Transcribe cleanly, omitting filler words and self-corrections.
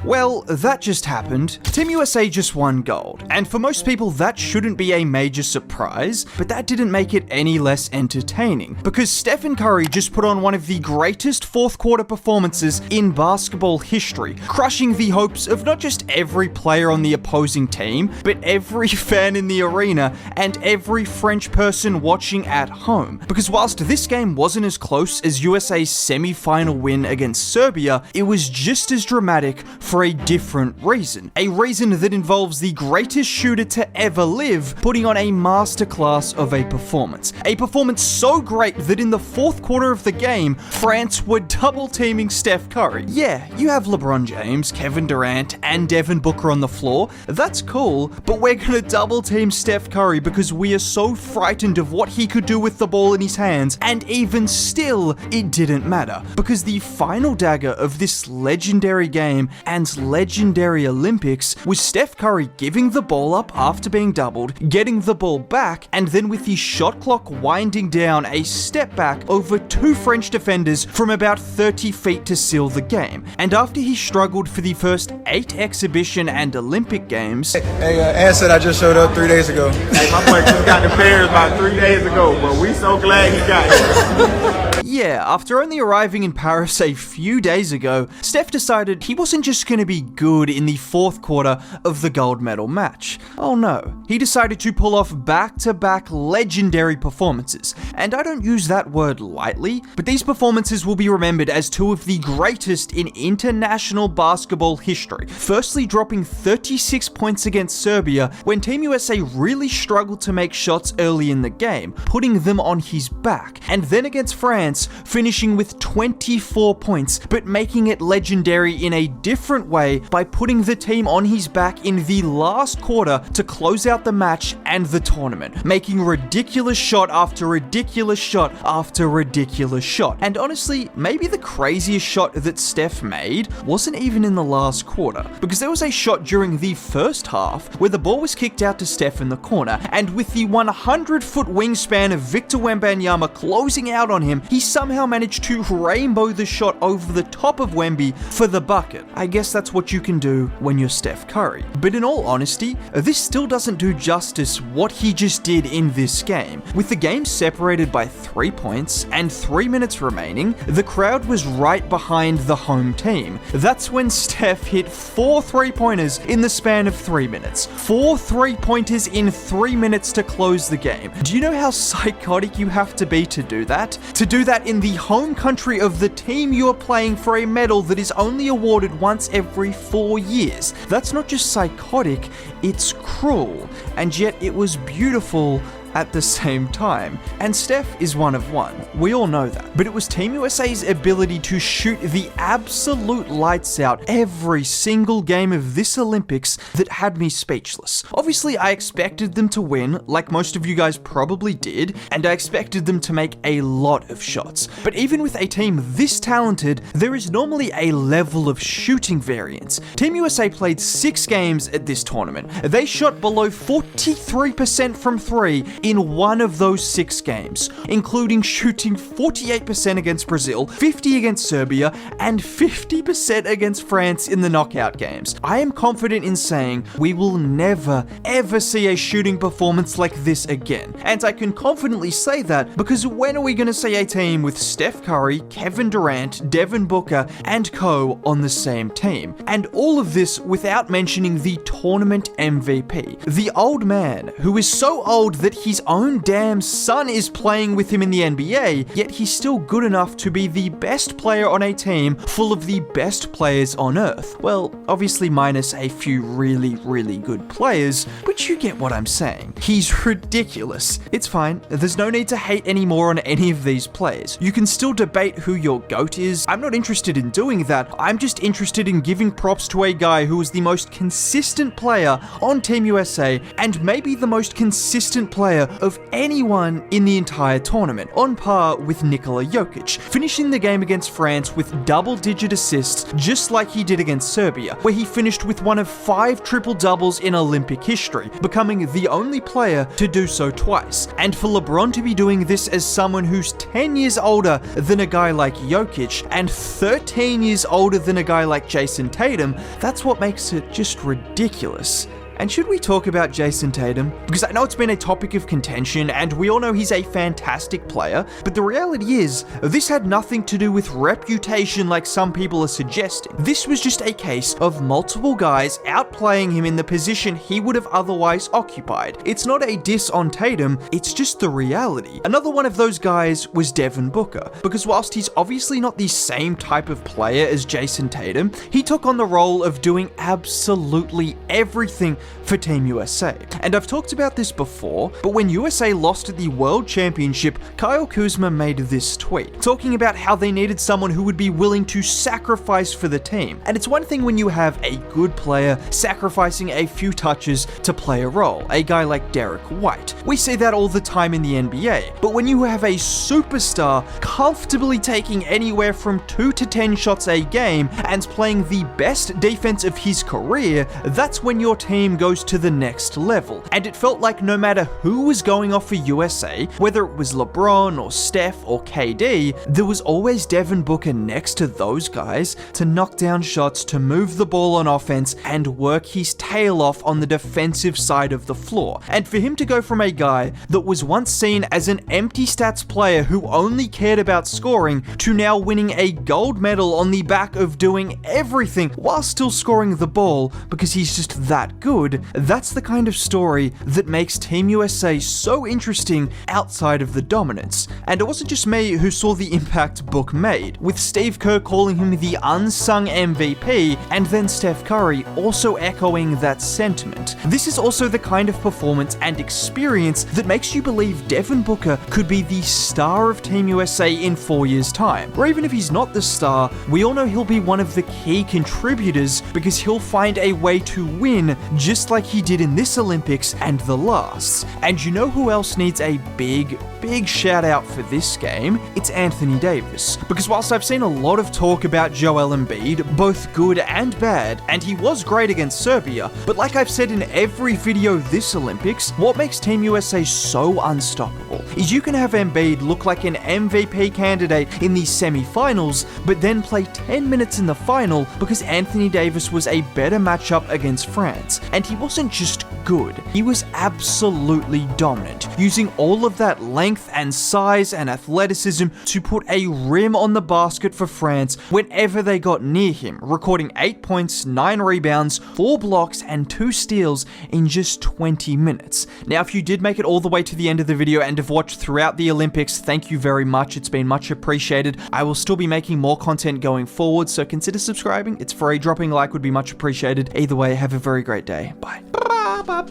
Well, that just happened. Team USA just won gold, and for most people that shouldn't be a major surprise, but that didn't make it any less entertaining, because Stephen Curry just put on one of the greatest fourth quarter performances in basketball history, crushing the hopes of not just every player on the opposing team, but every fan in the arena and every French person watching at home. Because whilst this game wasn't as close as USA's semi-final win against Serbia, it was just as dramatic for a different reason. A reason that involves the greatest shooter to ever live putting on a masterclass of a performance. A performance so great that in the fourth quarter of the game, France were double teaming Steph Curry. Yeah, you have LeBron James, Kevin Durant, and Devin Booker on the floor. That's cool, but we're gonna double team Steph Curry because we are so frightened of what he could do with the ball in his hands, and even still, it didn't matter. Because the final dagger of this legendary game and legendary Olympics was Steph Curry giving the ball up after being doubled, getting the ball back, and then with the shot clock winding down, a step back over two French defenders from about 30 feet to seal the game. And after he struggled for the first 8 exhibition and Olympic games... Hey, Ann said I just showed up 3 days ago. Hey, my boy just got the Bears about 3 days ago, but we so glad he got here. Yeah, after only arriving in Paris a few days ago, Steph decided he wasn't just going to be good in the fourth quarter of the gold medal match. Oh no, he decided to pull off back-to-back legendary performances. And I don't use that word lightly, but these performances will be remembered as two of the greatest in international basketball history. Firstly, dropping 36 points against Serbia when Team USA really struggled to make shots early in the game, putting them on his back. And then against France, finishing with 24 points, but making it legendary in a different way by putting the team on his back in the last quarter to close out the match and the tournament, making ridiculous shot after ridiculous shot after ridiculous shot. And honestly, maybe the craziest shot that Steph made wasn't even in the last quarter, because there was a shot during the first half where the ball was kicked out to Steph in the corner, and with the 100-foot wingspan of Victor Wembanyama closing out on him, he somehow managed to rainbow the shot over the top of Wemby for the bucket. I guess that's what you can do when you're Steph Curry. But in all honesty, this still doesn't do justice what he just did in this game. With the game separated by 3 points and 3 minutes remaining, the crowd was right behind the home team. That's when Steph hit 4 3-pointers in the span of 3 minutes. 4 3-pointers in 3 minutes to close the game. Do you know how psychotic you have to be to do that? To do that in the home country of the team you are playing for a medal that is only awarded once every 4 years. That's not just psychotic, it's cruel. And yet it was beautiful at the same time. And Steph is one of one. We all know that. But it was Team USA's ability to shoot the absolute lights out every single game of this Olympics that had me speechless. Obviously, I expected them to win, like most of you guys probably did, and I expected them to make a lot of shots. But even with a team this talented, there is normally a level of shooting variance. Team USA played 6 games at this tournament. They shot below 43% from 3 in one of those 6 games, including shooting 48% against Brazil, 50% against Serbia, and 50% against France in the knockout games. I am confident in saying we will never, ever see a shooting performance like this again. And I can confidently say that because when are we going to see a team with Steph Curry, Kevin Durant, Devin Booker, and co on the same team? And all of this without mentioning the tournament MVP. The old man who is so old that his own damn son is playing with him in the NBA, yet he's still good enough to be the best player on a team full of the best players on earth. Well, obviously minus a few really, really good players, but you get what I'm saying. He's ridiculous. It's fine. There's no need to hate anymore on any of these players. You can still debate who your GOAT is. I'm not interested in doing that. I'm just interested in giving props to a guy who is the most consistent player on Team USA and maybe the most consistent player player of anyone in the entire tournament, on par with Nikola Jokic, finishing the game against France with double-digit assists just like he did against Serbia, where he finished with one of 5 triple-doubles in Olympic history, becoming the only player to do so twice. And for LeBron to be doing this as someone who's 10 years older than a guy like Jokic and 13 years older than a guy like Jason Tatum, that's what makes it just ridiculous. And should we talk about Jason Tatum? Because I know it's been a topic of contention, and we all know he's a fantastic player, but the reality is, this had nothing to do with reputation like some people are suggesting. This was just a case of multiple guys outplaying him in the position he would have otherwise occupied. It's not a diss on Tatum, it's just the reality. Another one of those guys was Devin Booker, because whilst he's obviously not the same type of player as Jason Tatum, he took on the role of doing absolutely everything for Team USA. And I've talked about this before, but when USA lost at the World Championship, Kyle Kuzma made this tweet, talking about how they needed someone who would be willing to sacrifice for the team. And it's one thing when you have a good player sacrificing a few touches to play a role, a guy like Derek White. We see that all the time in the NBA, but when you have a superstar comfortably taking anywhere from 2 to 10 shots a game and playing the best defense of his career, that's when your team goes to the next level. And it felt like no matter who was going off for USA, whether it was LeBron or Steph or KD, there was always Devin Booker next to those guys to knock down shots, to move the ball on offense, and work his tail off on the defensive side of the floor. And for him to go from a guy that was once seen as an empty stats player who only cared about scoring to now winning a gold medal on the back of doing everything while still scoring the ball because he's just that good, that's the kind of story that makes Team USA so interesting outside of the dominance. And it wasn't just me who saw the impact Book made, with Steve Kerr calling him the unsung MVP, and then Steph Curry also echoing that sentiment. This is also the kind of performance and experience that makes you believe Devin Booker could be the star of Team USA in 4 years' time. Or even if he's not the star, we all know he'll be one of the key contributors because he'll find a way to win just like he did in this Olympics and the last. And you know who else needs a big shout out for this game? It's Anthony Davis. Because whilst I've seen a lot of talk about Joel Embiid, both good and bad, and he was great against Serbia, but like I've said in every video this Olympics, what makes Team USA so unstoppable is you can have Embiid look like an MVP candidate in the semi-finals, but then play 10 minutes in the final because Anthony Davis was a better matchup against France. And he wasn't just good, he was absolutely dominant, using all of that length and size and athleticism to put a rim on the basket for France whenever they got near him, recording 8 points, 9 rebounds, 4 blocks, and 2 steals in just 20 minutes. Now, if you did make it all the way to the end of the video and have watched throughout the Olympics, thank you very much, it's been much appreciated. I will still be making more content going forward, so consider subscribing, it's free, dropping a like would be much appreciated. Either way, have a very great day. Bye.